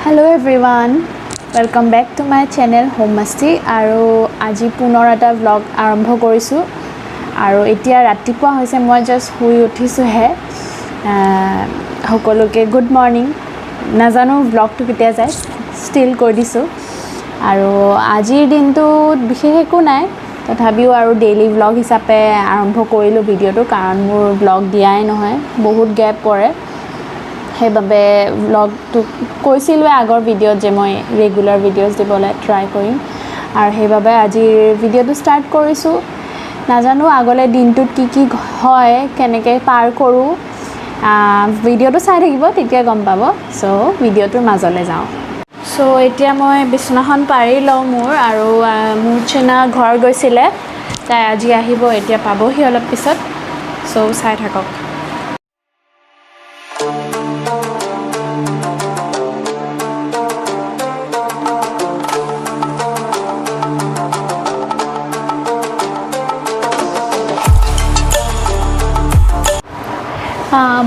Hello everyone, welcome back to my channel Home Masti আৰু আজি পুনৰ এটা vlog আৰম্ভ কৰিছো আৰু এতিয়া ৰাতিপুৱা হৈছে মই জাস্ট শুই উঠিছো হে সকলোকে গুড মৰ্নিং নাজানো vlogটো কেতিয়া যায় ষ্টিল কৈ দিছো আৰু আজিৰ দিনটো বিশেষ একো নাই তথাপিও আৰু ডেইলি vlog হিচাপে আৰম্ভ কৰিলো ভিডিওটো কাৰণ মোৰ vlog দিয়াই নহয় বহুত গ্যাপ পৰে হেবাবে vlogটো কৈছিলো আগৰ ভিডিওত যে মই ৰেগুলাৰ ভিডিওস দিবলৈ ট্ৰাই কৰিম আৰু হেবাবে আজি ভিডিওটো ষ্টাৰ্ট কৰিছো নাজানো আগলে দিনটোত কি হয় কেনেকৈ পাৰ কৰো ভিডিওটো চাই থাকিব তেতিয়া গম পাব সো ভিডিওটোৰ মাজলে যাও সো এতিয়া মই বিছনাখন পাৰি লও মোৰ আৰু মোৰ চিনা ঘৰ গৈছিলে তাই আজি আহিব এতিয়া পাবহি অলপ পিছত সো চাই থাকক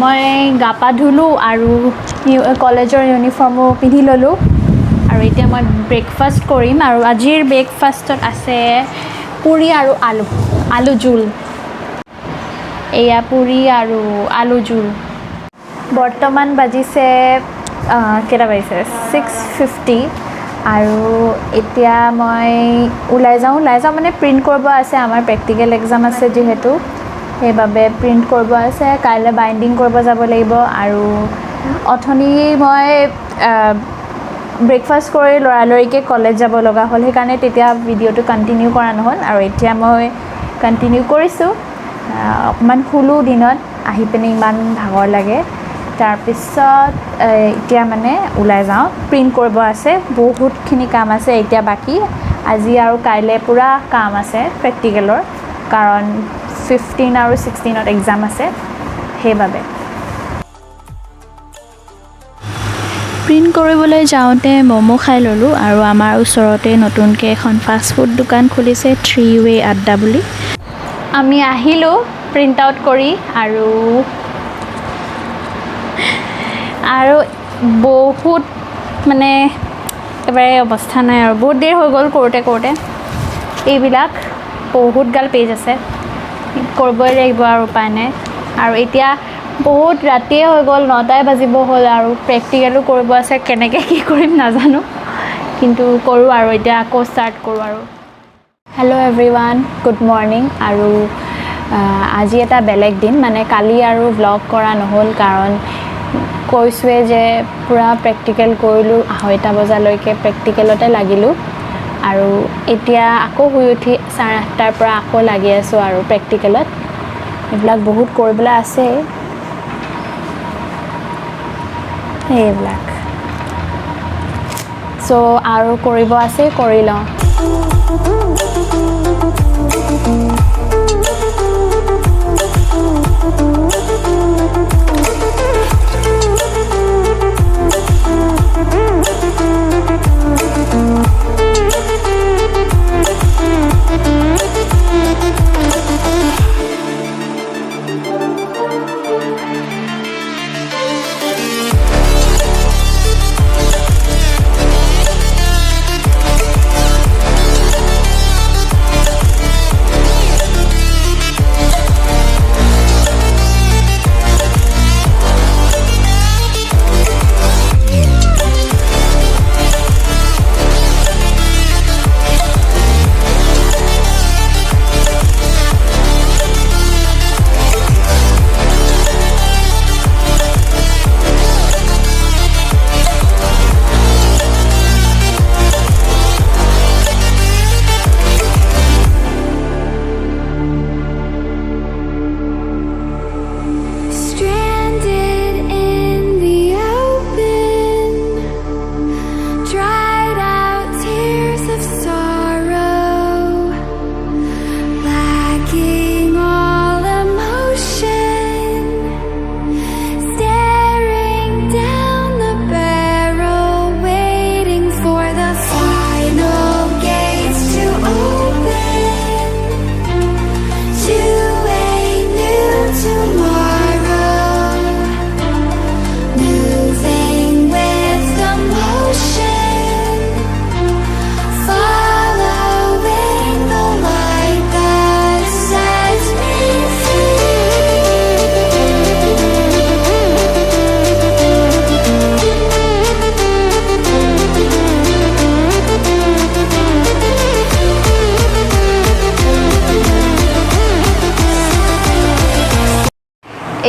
মই গাপা ধুলো আৰু কলেজৰ ইউনিফৰ্মো পিন্ধি ললো আৰু এতিয়া মই ব্ৰেকফাষ্ট কৰিম আৰু আজিৰ ব্ৰেকফাষ্টত আছে পুৰি আৰু আলু জুল এয়া পুৰি আৰু আলু জুল বৰ্তমান বাজিছে কেটা বাজিছে 6:50 আৰু এতিয়া মই ওলাই যাওঁ মানে প্ৰিন্ট কৰিব আছে আমাৰ প্ৰেক্টিকেল এক্সাম আছে যেহেতু হেবাবে প্ৰিন্ট কৰিব আছে কাইলে বাইন্ডিং কৰিব যাব লাগিব আৰু অথনি মই ব্ৰেকফাষ্ট কৰি লৰালৰিকে কলেজ যাব লগা হ'ল হেকাৰণে তেতিয়া ভিডিওটো কন্টিনিউ কৰা নহল আৰু এতিয়া মই কন্টিনিউ কৰিছো অকমান খুলু দিনত আহি পিনে ইমান ভাগৰ লাগে তাৰ পিছত এতিয়া মানে ওলাই যাওঁ প্ৰিন্ট কৰিব আছে বহুতখিনি কাম আছে এতিয়া বাকি আজি আৰু কাইলে পুৰা কাম আছে প্ৰেক্টিকেলৰ কাৰণ 15 আৰু 16 ত এক্সাম আছে হেবাবে প্ৰিন্ট কৰিবলৈ যাওঁতে মমো খাই ললো আৰু আমাৰ ওচৰতে নতুনকৈ এখন ফাষ্ট ফুড দোকান খুলিছে 3 ৱে আড্ডা বুলি আমি আহিলো প্ৰিন্ট আউট কৰি আৰু বহুত মানে এবাৰে অৱস্থা নাই আৰু বহুত দেৰি হৈ গ'ল কৰোতে এইবিলাক বহুত গাল পেজ আছে কৰিবই লাগিব আৰু উপায় নাই আৰু এতিয়া বহুত ৰাতিয়ে হৈ গ'ল 9টাই বাজিব হ'ল আৰু প্ৰেক্টিকেলো কৰিব আছে কেনেকৈ কি কৰিম নাজানো কিন্তু কৰো আৰু এতিয়া আকৌ ষ্টাৰ্ট কৰো আৰু হেল্ল' এভৰিৱান গুড মৰ্নিং আৰু আজি এটা বেলেগ দিন মানে কালি আৰু ব্লগ কৰা নহ'ল কাৰণ কৈছোৱে যে পুৰা প্ৰেক্টিকেল কৰিলো 8টা বজালৈকে প্ৰেক্টিকেলতে লাগিলো আৰু এতিয়া আকৌ শুই উঠি 8:30টাৰ পৰা আকৌ লাগি আছো আৰু প্ৰেক্টিকেলত এইবিলাক বহুত কৰিবলৈ আছে এইবিলাক সো আৰু কৰিব আছে কৰি লওঁ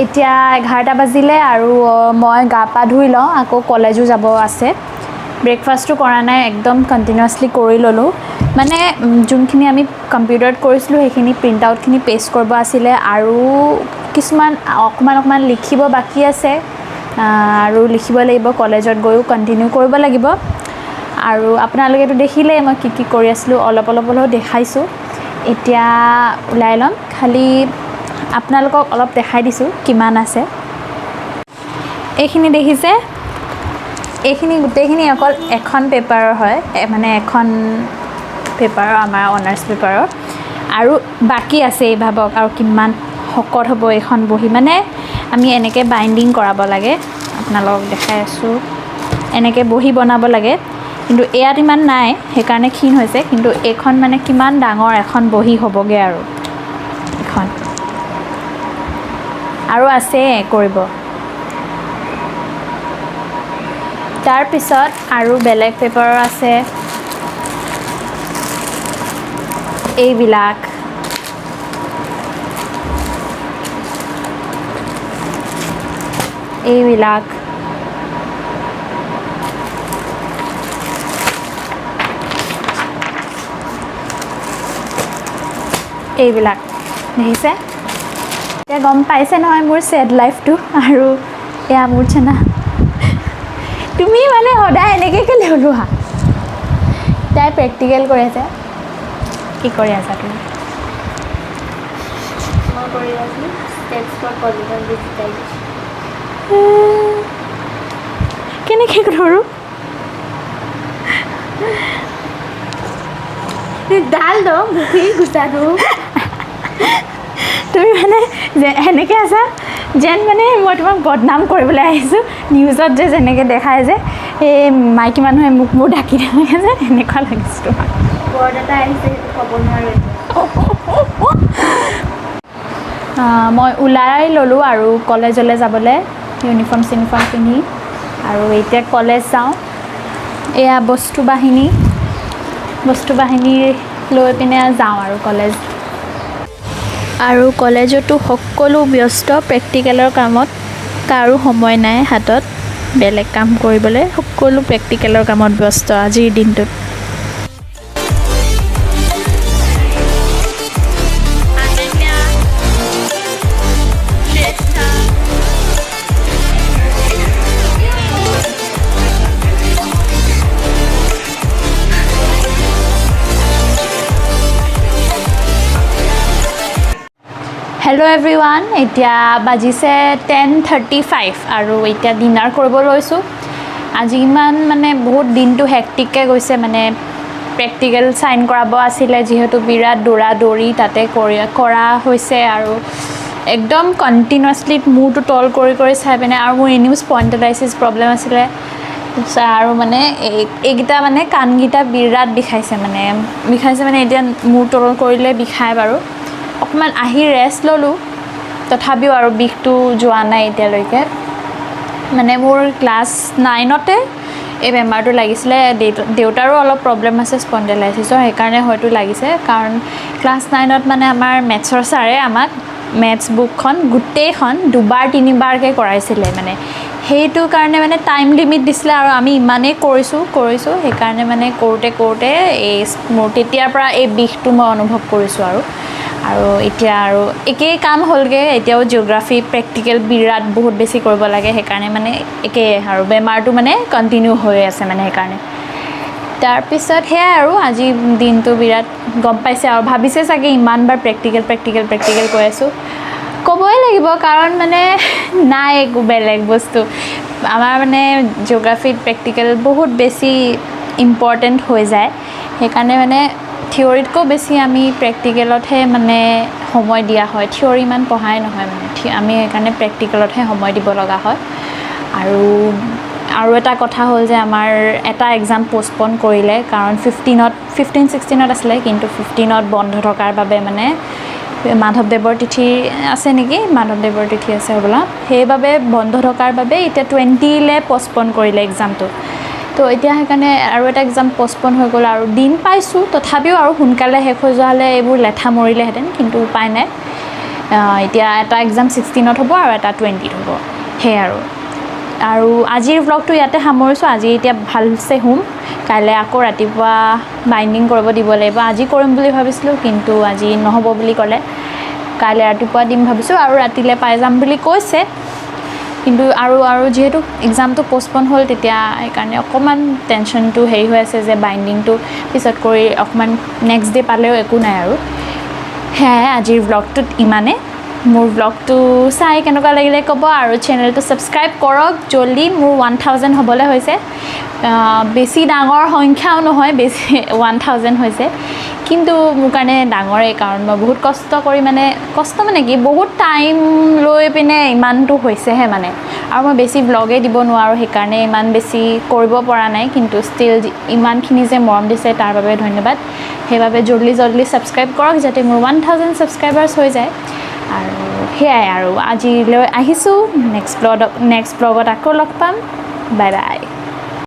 এতিয়া 11টা বাজিলে আৰু মই গা পা ধুই লওঁ আকৌ কলেজো যাব আছে ব্ৰেকফাষ্টটো কৰা নাই একদম কণ্টিনিউৱাছলি কৰি ল'লোঁ মানে যোনখিনি আমি কম্পিউটাৰত কৰিছিলোঁ সেইখিনি প্ৰিণ্ট আউটখিনি পেষ্ট কৰিব আছিলে আৰু কিছুমান অকণমান লিখিব বাকী আছে আৰু লিখিব লাগিব কলেজত গৈও কণ্টিনিউ কৰিব লাগিব আৰু আপোনালোকেতো দেখিলেই মই কি কৰি আছিলোঁ অলপ হ'লেও দেখাইছোঁ এতিয়া ওলাই ল'ম খালি আপোনালোকক অলপ দেখাই দিছোঁ কিমান আছে এইখিনি দেখিছে এইখিনি গোটেইখিনি অকল এখন পেপাৰৰ হয় মানে এখন পেপাৰৰ আমাৰ অনাৰ্ছ পেপাৰৰ আৰু বাকী আছে এই ভাবক আৰু কিমান শকত হ'ব এইখন বহি মানে আমি এনেকৈ বাইণ্ডিং কৰাব লাগে আপোনালোকক দেখাই আছোঁ এনেকৈ বহি বনাব লাগে কিন্তু ইয়াত ইমান নাই সেইকাৰণে ক্ষীণ হৈছে কিন্তু এইখন মানে কিমান ডাঙৰ এখন বহি হ'বগৈ আৰু এখন আৰু আছে কৰিব তাৰপিছত আৰু বেলেগ পেপাৰৰ আছে এইবিলাক এইবিলাক এইবিলাক দেখিছে এতিয়া গম পাইছে নহয় মোৰ ছেড লাইফটো আৰু এয়া মোৰ চেনা তুমি মানে সদায় এনেকৈ কেলৈ ওলোৱা তাই প্ৰেক্টিকেল কৰি আছে কি কৰি আছা তুমি মই কৰি আছোঁ ষ্টেপছ ফৰ পলিটিকেল ডিজিটাইজেশ্যন কেনেকৈ ধৰোঁ ডাল দ মুখি গুচাটো তুমি মানে সেনেকৈ আছা যেন মানে মই তোমাক বদনাম কৰিবলৈ আহিছোঁ নিউজত যে যেনেকৈ দেখায় যে এই মাইকী মানুহে মুখবোৰ ঢাকি থাকে যে এনেকুৱা লাগিছে তোমাক বৰ্ড এটা আহিছে সেইটো ক'ব নোৱাৰোঁ মই ওলাই ল'লোঁ আৰু কলেজলৈ যাবলৈ ইউনিফৰ্ম চিউনিফৰ্ম পিন্ধি আৰু এতিয়া কলেজ যাওঁ এয়া বস্তু বাহিনী লৈ পিনে যাওঁ আৰু কলেজ আৰু কলেজতো সকলো ব্যস্ত প্ৰেক্টিকেলৰ কামত কাৰো সময় নাই হাতত বেলেগ কাম কৰিবলৈ সকলো প্ৰেক্টিকেলৰ কামত ব্যস্ত আজিৰ দিনটোত হেল্ল' এভৰিৱান এতিয়া বাজিছে 10:35 আৰু এতিয়া ডিনাৰ কৰিব লৈছোঁ আজি ইমান মানে বহুত দিনটো হেক্টিককৈ গৈছে মানে প্ৰেক্টিকেল চাইন কৰাব আছিলে যিহেতু বিৰাট দৌৰা তাতে কৰা হৈছে আৰু একদম কণ্টিনিউৱাছলি মূৰটো তল কৰি চাই পিনে আৰু মোৰ এনেও স্পণ্টেলাইচিছ প্ৰব্লেম আছিলে আৰু মানে এইকেইটা মানে কাণকেইটা বিৰাট বিষাইছে মানে এতিয়া মূৰ তল কৰিলে বিষায় বাৰু অকণমান আহি ৰেষ্ট ল'লোঁ তথাপিও আৰু বিষটো যোৱা নাই এতিয়ালৈকে মানে মোৰ ক্লাছ 9তে এই বেমাৰটো লাগিছিলে দেউতাৰো অলপ প্ৰব্লেম আছে স্পণ্ডেলাইচিছৰ সেইকাৰণে হয়তো লাগিছে কাৰণ ক্লাছ 9ত মানে আমাৰ মেথছৰ ছাৰে আমাক মেথছ বুকখন গোটেইখন 2-3বাৰকৈ কৰাইছিলে মানে সেইটো কাৰণে মানে টাইম লিমিট দিছিলে আৰু আমি ইমানেই কৰিছোঁ সেইকাৰণে মানে কৰোঁতে এই মোৰ তেতিয়াৰ পৰা এই বিষটো মই অনুভৱ কৰিছোঁ আৰু এতিয়া আৰু একেই কাম হ'লগৈ এতিয়াও জিঅ'গ্ৰাফী প্ৰেক্টিকেল বিৰাট বহুত বেছি কৰিব লাগে সেইকাৰণে মানে একেই আৰু বেমাৰটো মানে কণ্টিনিউ হৈ আছে মানে সেইকাৰণে তাৰপিছত সেয়াই আৰু আজি দিনটো বিৰাট গম পাইছে আৰু ভাবিছে চাগে ইমানবাৰ প্ৰেক্টিকেল কৈ আছোঁ ক'বই লাগিব কাৰণ মানে নাই একো বেলেগ বস্তু আমাৰ মানে জিঅ'গ্ৰাফীত প্ৰেক্টিকেল বহুত বেছি ইম্পৰ্টেণ্ট হৈ যায় সেইকাৰণে মানে থিয়ৰীতকৈ বেছি আমি প্ৰেক্টিকেলতহে মানে সময় দিয়া হয় থিয়ৰী ইমান পঢ়াই নহয় মানে আমি সেইকাৰণে প্ৰেক্টিকেলতহে সময় দিব লগা হয় আৰু এটা কথা হ'ল যে আমাৰ এটা এক্সাম পষ্টপন কৰিলে কাৰণ 15-16ত আছিলে কিন্তু 15ত বন্ধ থকাৰ বাবে মানে মাধৱদেৱৰ তিথি আছে নেকি মাধৱদেৱৰ তিথি আছে হ'বলা সেইবাবে বন্ধ থকাৰ বাবে এতিয়া 20লে পষ্টপন কৰিলে এক্সামটো তো এতিয়া সেইকাৰণে আৰু এটা এক্সাম পষ্টপন হৈ গ'ল আৰু দিন পাইছোঁ তথাপিও আৰু সোনকালে শেষ হৈ যোৱা হ'লে এইবোৰ লেঠা মৰিলেহেঁতেন কিন্তু উপায় নাই এতিয়া এটা এক্সাম 16ত হ'ব আৰু এটা 20ত হ'ব সেয়াই আৰু আজিৰ ব্লগটো ইয়াতে সামৰিছোঁ আজি এতিয়া ভালছে শুম কাইলৈ আকৌ ৰাতিপুৱা বাইণ্ডিং কৰিব দিব লাগিব আজি কৰিম বুলি ভাবিছিলোঁ কিন্তু আজি নহ'ব বুলি ক'লে কাইলৈ ৰাতিপুৱা দিম ভাবিছোঁ আৰু ৰাতিলৈ পাই যাম বুলি কৈছে কিন্তু আৰু যিহেতু এক্সামটো পষ্টপন হ'ল তেতিয়া সেইকাৰণে অকণমান টেনশ্যনটো হেৰি হৈ আছে যে বাইণ্ডিংটো পিছত কৰি অকণমান নেক্সট ডে পালেও একো নাই আৰু সেয়াই আজিৰ ব্লগটোত ইমানে মোৰ ব্লগটো চাই কেনেকুৱা লাগিলে ক'ব আৰু চেনেলটো ছাবস্ক্ৰাইব কৰক জলদি মোৰ 1000 হ'বলৈ হৈছে বেছি ডাঙৰ সংখ্যাও নহয় বেছি 1000 হৈছে কিন্তু মোৰ কাৰণে ডাঙৰেই কাৰণ মই বহুত কষ্ট মানে কি বহুত টাইম লৈ পিনে ইমানটো হৈছেহে মানে আৰু মই বেছি ব্লগেই দিব নোৱাৰোঁ সেইকাৰণে ইমান বেছি কৰিব পৰা নাই কিন্তু ষ্টিল ইমানখিনি যে মৰম দিছে তাৰ বাবে ধন্যবাদ সেইবাবে জলদি ছাবস্ক্ৰাইব কৰক যাতে মোৰ 1000 ছাবস্ক্ৰাইবাৰ্ছ হৈ যায় আৰু সেয়াই আৰু আজিলৈ আহিছোঁ নেক্সট ব্লগত আকৌ লগ পাম বাই বাই